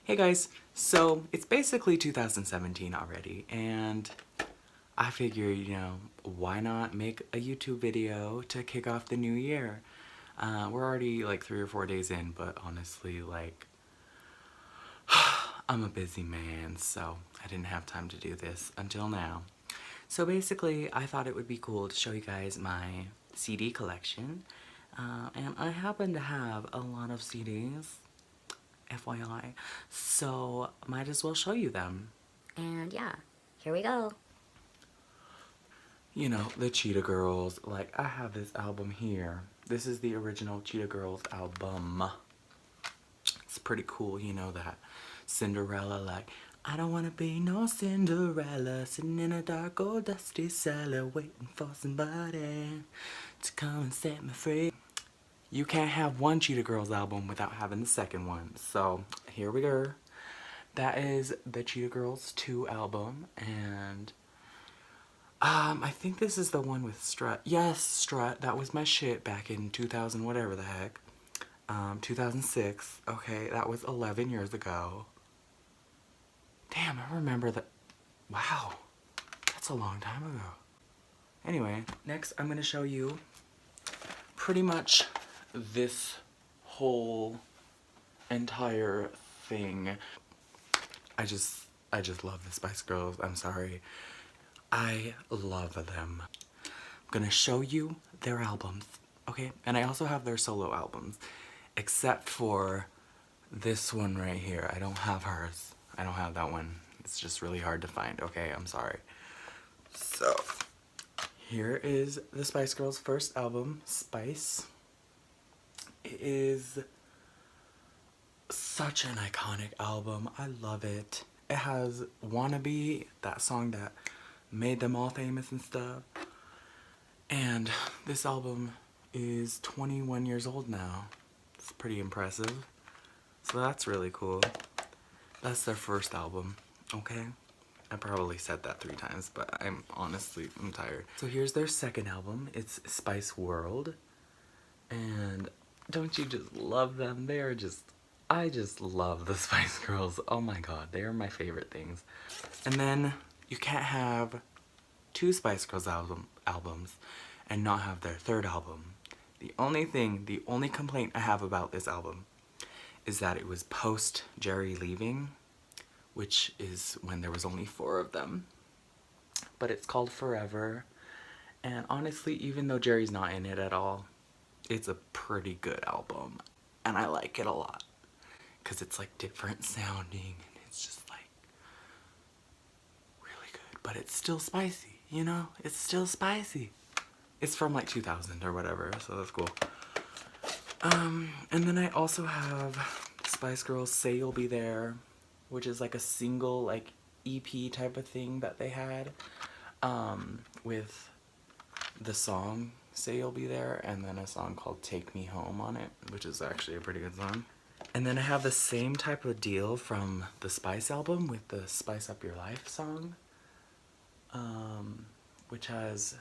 Hey guys, so it's basically 2017 already, and I figured, why not make a YouTube video to kick off the new year? We're already like 3 or 4 days in, but honestly, like, I'm a busy man, so I didn't have time to do this until now. So basically, I thought it would be cool to show you guys my CD collection, and I happen to have a lot of CDs. FYI. So, might as well show you them. And yeah, here we go. You know, the Cheetah Girls. Like, I have this album here. This is the original Cheetah Girls album. It's pretty cool, that Cinderella, like, I don't wanna be no Cinderella, sitting in a dark old dusty cellar, waiting for somebody to come and set me free. You can't have one Cheetah Girls album without having the second one. So, here we go. That is the Cheetah Girls 2 album, and I think this is the one with Strut. Yes, Strut. That was my shit back in 2000 whatever the heck. 2006. Okay, that was 11 years ago. Damn, I remember that. Wow, that's a long time ago. Anyway, next I'm gonna show you pretty much this whole entire thing. I just love the Spice Girls. I'm sorry. I love them. I'm gonna show you their albums, okay? And I also have their solo albums, except for this one right here. I don't have hers. I don't have that one. It's just really hard to find, okay? I'm sorry. So, here is the Spice Girls' first album, Spice. It is such an iconic album. I love it. It has Wannabe, that song that made them all famous and stuff. And this album is 21 years old now. It's pretty impressive. So that's really cool. That's their first album, okay? I probably said that 3 times, but I'm tired. So here's their second album. It's Spice World. And don't you just love them? I just love the Spice Girls. Oh my god, they are my favorite things. And then you can't have 2 Spice Girls albums and not have their third album. The only complaint I have about this album is that it was post Jerry leaving, which is when there was only 4 of them. But it's called Forever, and honestly, even though Jerry's not in it at all, it's a pretty good album, and I like it a lot, because it's like different sounding, and it's just like really good, but it's still spicy, it's still spicy. It's from like 2000 or whatever, so that's cool. And then I also have Spice Girls Say You'll Be There, which is like a single like EP type of thing that they had, with the song Say You'll Be There and then a song called Take Me Home on it, which is actually a pretty good song. And then I have the same type of deal from the Spice album with the Spice Up Your Life song, which has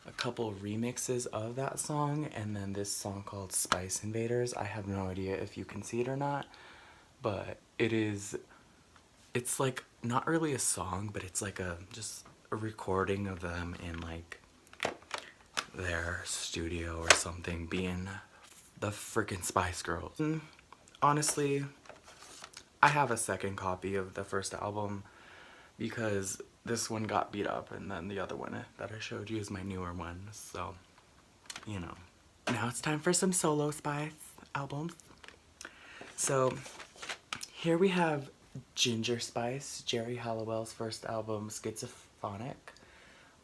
a couple remixes of that song, and then this song called Spice Invaders. I have no idea if you can see it or not, but it's like not really a song, but it's like just a recording of them in like their studio or something, being the freaking Spice Girls. And honestly, I have a second copy of the first album because this one got beat up, and then the other one that I showed you is my newer one, so, Now it's time for some solo Spice albums. So, here we have Ginger Spice, Jerry Halliwell's first album, Schizophonic,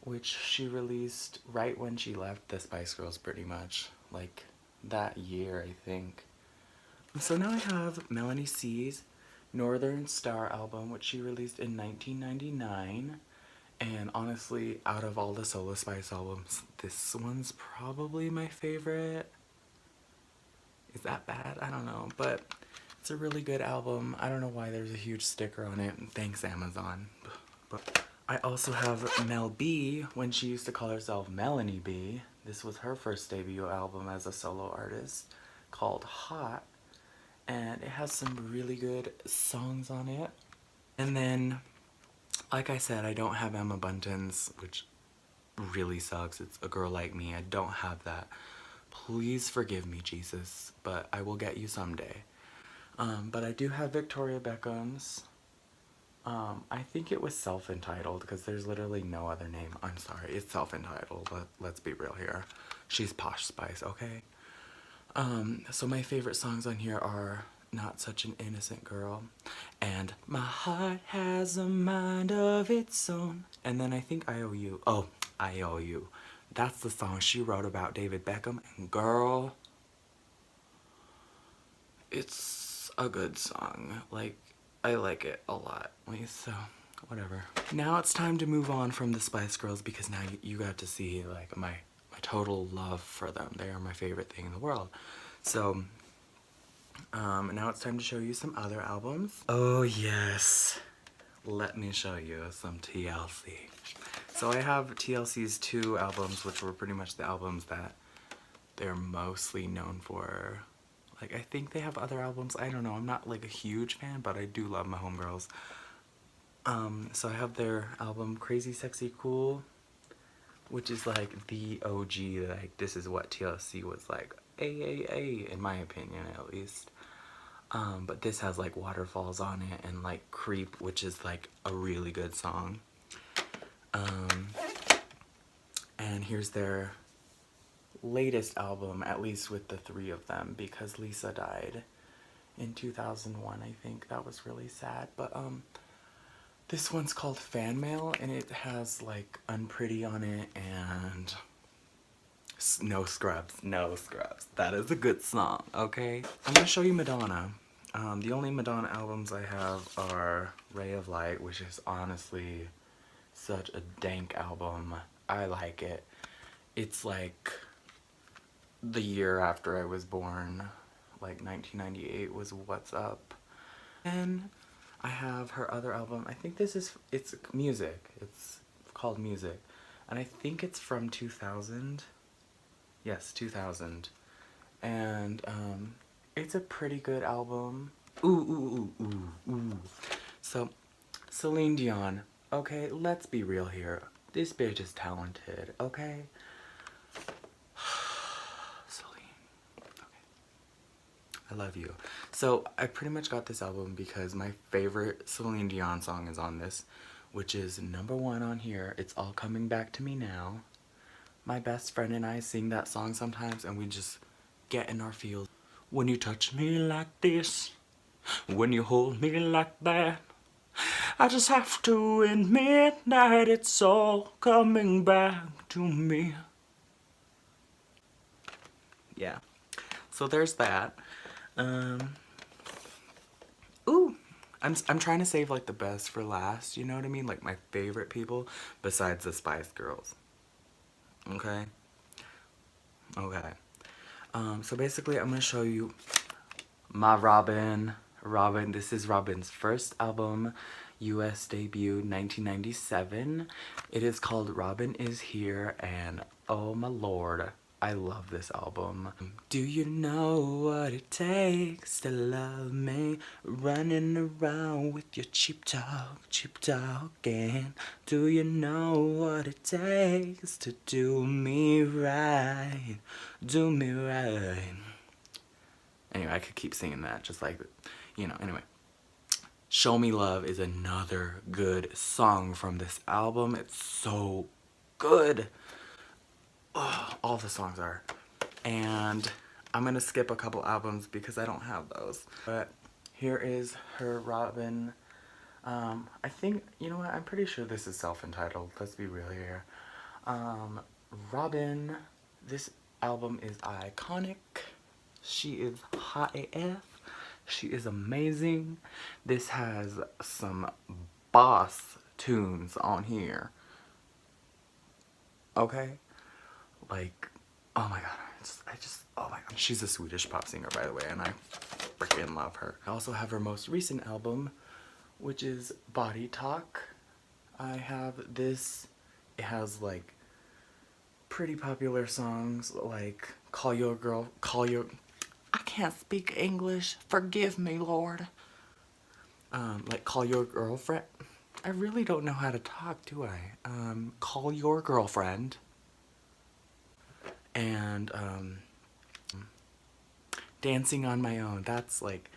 which she released right when she left the Spice Girls, pretty much, like that year, I think. So now I have Melanie C's Northern Star album, which she released in 1999. And honestly, out of all the solo Spice albums, this one's probably my favorite. Is that bad? I don't know, but it's a really good album. I don't know why there's a huge sticker on it. Thanks, Amazon. But I also have Mel B, when she used to call herself Melanie B. This was her first debut album as a solo artist, called Hot. and it has some really good songs on it. And then, like I said, I don't have Emma Bunton's, which really sucks. It's A Girl Like Me. I don't have that. Please forgive me, Jesus, but I will get you someday. But I do have Victoria Beckham's. I think it was self-entitled because there's literally no other name. I'm sorry, it's self-entitled. Let's be real here. She's Posh Spice, okay? So my favorite songs on here are Not Such an Innocent Girl and My Heart Has a Mind of Its Own. And then I think I Owe You. Oh, I Owe You. That's the song she wrote about David Beckham. And girl, it's a good song. Like, I like it a lot. So, whatever. Now it's time to move on from the Spice Girls because now you got to see like my total love for them. They are my favorite thing in the world. So, now it's time to show you some other albums. Oh yes, let me show you some TLC. So I have TLC's 2 albums, which were pretty much the albums that they're mostly known for. Like, I think they have other albums. I don't know. I'm not like a huge fan, but I do love my homegirls. So I have their album Crazysexycool, which is like the OG. Like, this is what TLC was like. In my opinion, at least. But this has like Waterfalls on it and like Creep, which is like a really good song. And here's their latest album, at least with the 3 of them, because Lisa died in 2001. I think that was really sad. But this one's called Fan Mail, and it has like Unpretty on it and No Scrubs. That is a good song, okay? I'm gonna show you Madonna. The only Madonna albums I have are Ray of Light, which is honestly such a dank album. I like it. It's like the year after I was born, like 1998 was What's Up. And I have her other album. I think it's Music. It's called Music. And I think it's from 2000. Yes, 2000. And it's a pretty good album. Ooh. So, Celine Dion. Okay, let's be real here. This bitch is talented, okay? Celine. Okay. I love you. So, I pretty much got this album because my favorite Celine Dion song is on this, which is #1 on here. It's All Coming Back to Me Now. My best friend and I sing that song sometimes, and we just get in our feels. When you touch me like this, when you hold me like that, I just have to admit that it's all coming back to me. Yeah. So there's that. Ooh. I'm trying to save like the best for last, you know what I mean? Like my favorite people besides the Spice Girls. Okay? Okay. So basically I'm gonna show you my Robin. This is Robin's first album, US debut, 1997. It is called Robin Is Here, and oh my lord, I love this album. Do you know what it takes to love me? Running around with your cheap talking. Do you know what it takes to do me right? Do me right. Anyway, I could keep singing that, just like, you know, anyway. Show Me Love is another good song from this album. It's so good. Oh, all the songs are. And I'm gonna skip a couple albums because I don't have those. But here is her Robin. I think, you know what, I'm pretty sure this is self-entitled. Let's be real here. Robin, this album is iconic. She is hot AF. She is amazing. This has some boss tunes on here. Okay? Like, oh my god. Oh my god. She's a Swedish pop singer, by the way, and I freaking love her. I also have her most recent album, which is Body Talk. I have this. It has, like, pretty popular songs like Call Your Girl, I can't speak English. Forgive me, Lord. Like call your girlfriend. I really don't know how to talk, do I? Call your girlfriend. And Dancing on My Own. That's like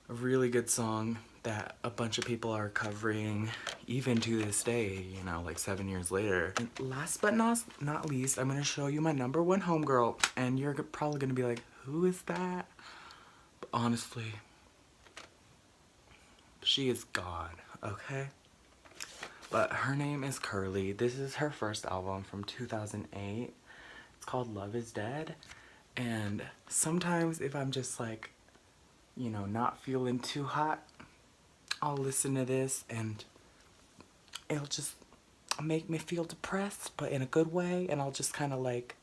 a really good song that a bunch of people are covering even to this day, you know, like 7 years later. And last but not least, I'm gonna show you my #1 homegirl, and you're probably gonna be like, who is that? But honestly, she is God, okay? But her name is Curly. This is her first album from 2008. It's called Love Is Dead. And sometimes if I'm just like, you know, not feeling too hot, I'll listen to this and it'll just make me feel depressed, but in a good way. And I'll just kind of like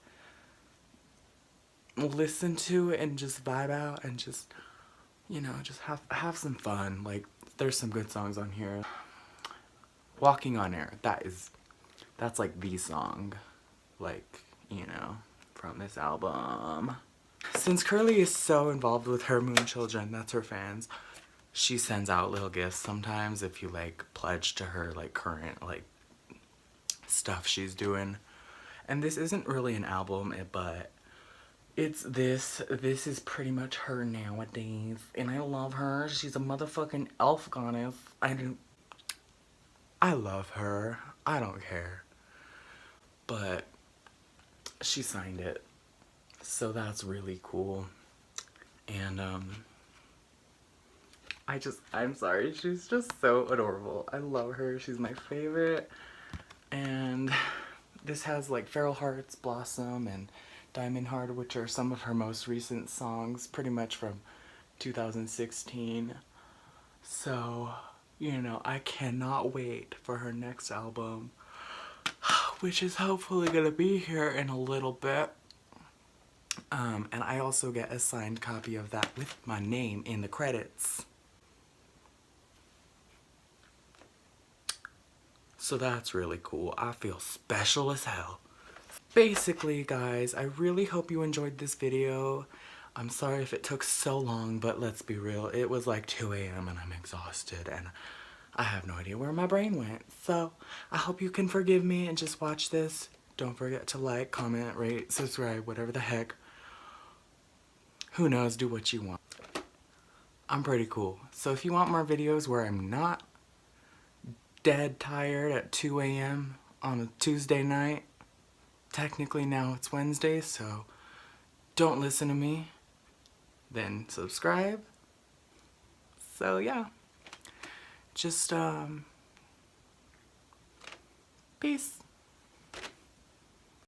listen to it and just vibe out and just, you know, just have some fun. Like, there's some good songs on here. Walking on Air, that's like the song, like, you know, from this album. Since Curly is so involved with her Moon Children, that's her fans, she sends out little gifts sometimes if you like pledge to her like current like stuff she's doing. And this isn't really an album, but it's this is pretty much her nowadays, and I love her. She's a motherfucking elf goddess. I love her. I don't care. But she signed it. So that's really cool. And I'm sorry. She's just so adorable. I love her. She's my favorite. And this has like Feral Hearts, Blossom, and Diamond Heart, which are some of her most recent songs, pretty much from 2016. So, you know, I cannot wait for her next album, which is hopefully gonna be here in a little bit. And I also get a signed copy of that with my name in the credits. So that's really cool. I feel special as hell. Basically, guys, I really hope you enjoyed this video. I'm sorry if it took so long, but let's be real. It was like 2 a.m. and I'm exhausted and I have no idea where my brain went. So I hope you can forgive me and just watch this. Don't forget to like, comment, rate, subscribe, whatever the heck. Who knows, do what you want. I'm pretty cool. So if you want more videos where I'm not dead tired at 2 a.m. on a Tuesday night, technically now it's Wednesday, so don't listen to me, then subscribe. So yeah, just peace.